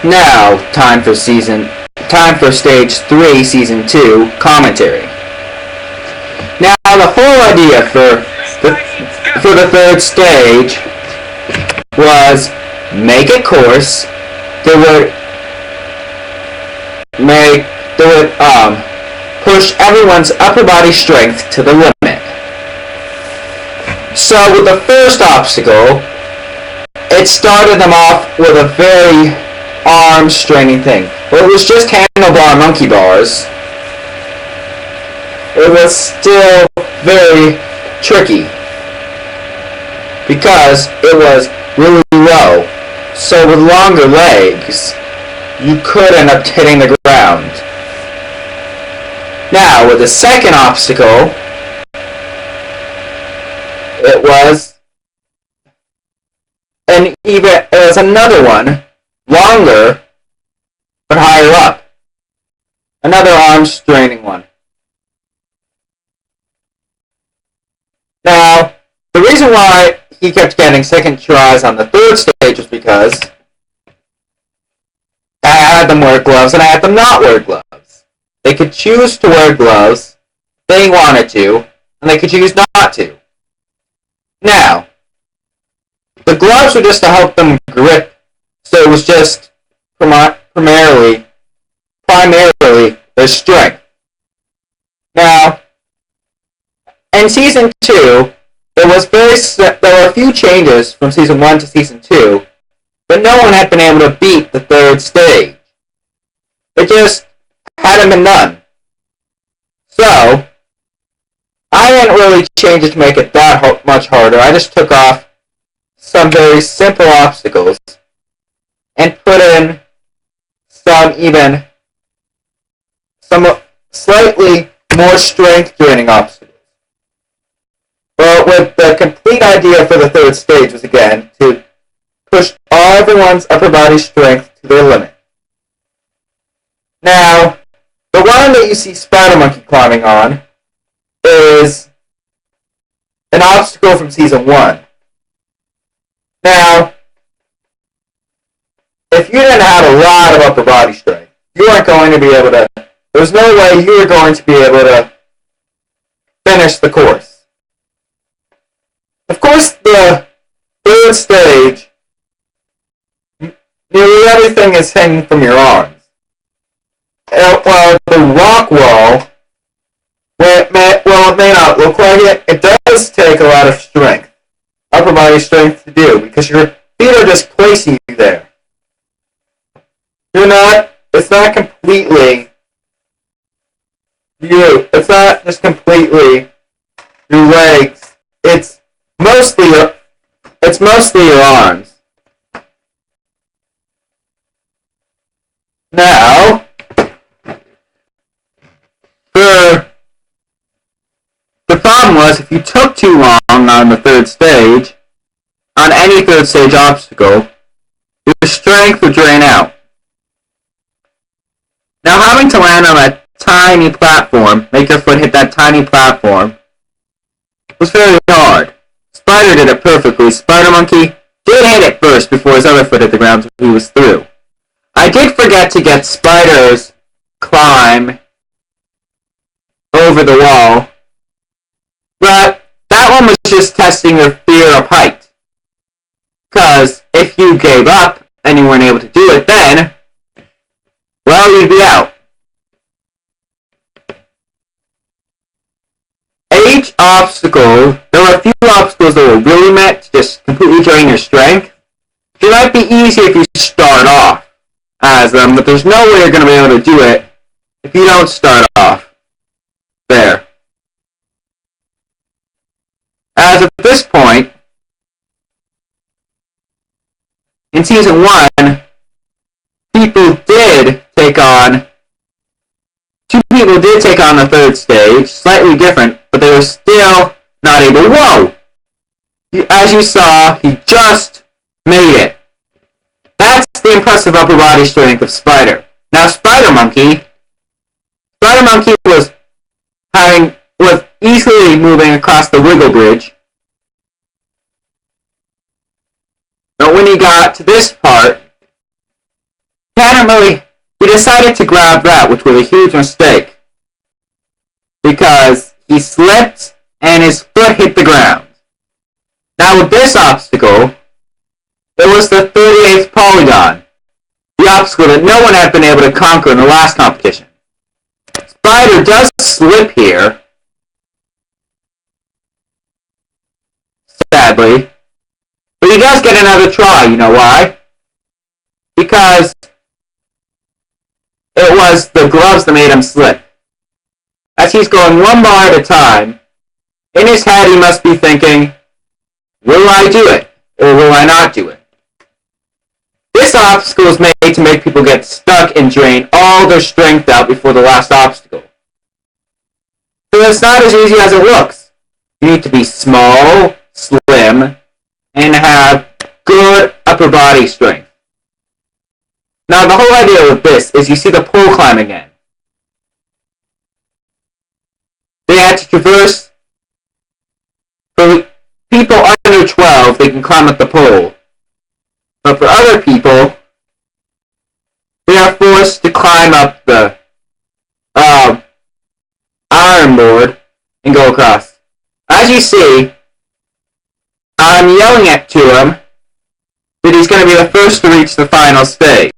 Now, time for Stage 3, Season 2, Commentary. Now, the whole idea for the third stage was make a course that would push everyone's upper body strength to the limit. So with the first obstacle, it started them off with a very arm straining thing. Well, it was just handlebar monkey bars. It was still very tricky because it was really low. So with longer legs, you could end up hitting the ground. Now, with the second obstacle, it was another one, longer, but higher up. Another arm straining one. Now, the reason why he kept getting second tries on the third stage was because I had them wear gloves and I had them not wear gloves. They could choose to wear gloves if they wanted to, and they could choose not to. Now, the gloves were just to help them grip, so it was just primarily their strength. Now, in Season 2, there were a few changes from Season 1 to Season 2, but no one had been able to beat the third stage. It just hadn't been done. So, I didn't really change it to make it that much harder. I just took off some very simple obstacles and put in some slightly more strength draining obstacles. But with the complete idea for the third stage was again to push everyone's upper body strength to their limit. Now, the one that you see Spider Monkey climbing on is an obstacle from Season 1. Now, if you didn't have a lot of upper body strength, you weren't going to be able to, there's no way you were going to be able to finish the course. Of course, the third stage, nearly everything is hanging from your arms. While the rock wall, it may not look like it, it does take a lot of strength, upper body strength to do, because your feet are just placing you there. It's not completely you. It's not just completely your legs. It's mostly your arms. Now, the problem was if you took too long on the third stage, on any third stage obstacle, your strength would drain out. Now, having to land on a tiny platform, make your foot hit that tiny platform, was very hard. Spider did it perfectly. Spider Monkey did hit it first before his other foot hit the ground, so he was through. I did forget to get Spider's climb over the wall, but that one was just testing your fear of height. Because if you gave up and you weren't able to do it then, well, you'd be out. Each obstacle, there were a few obstacles that were really meant to just completely drain your strength. It might be easy if you start off as them, but there's no way you're going to be able to do it if you don't start off there. As of this point, in Season 1, two people did take on the third stage, slightly different, but they were still not able. Whoa! As you saw, he just made it. That's the impressive upper body strength of Spider. Now, Spider Monkey was easily moving across the wiggle bridge. But when he got to this part, he decided to grab that, which was a huge mistake. Because he slipped and his foot hit the ground. Now with this obstacle, it was the 38th polygon. The obstacle that no one had been able to conquer in the last competition. Spider does slip here, sadly, but he does get another try. You know why? Because it was the gloves that made him slip. As he's going one bar at a time, in his head he must be thinking, will I do it, or will I not do it? This obstacle is made to make people get stuck and drain all their strength out before the last obstacle. So it's not as easy as it looks. You need to be small, slim, and have good upper body strength. Now the whole idea with this is you see the pole climb again. They had to traverse. For people under 12, they can climb up the pole. But for other people, they are forced to climb up the iron board and go across. As you see, I'm yelling to him that he's going to be the first to reach the final stage.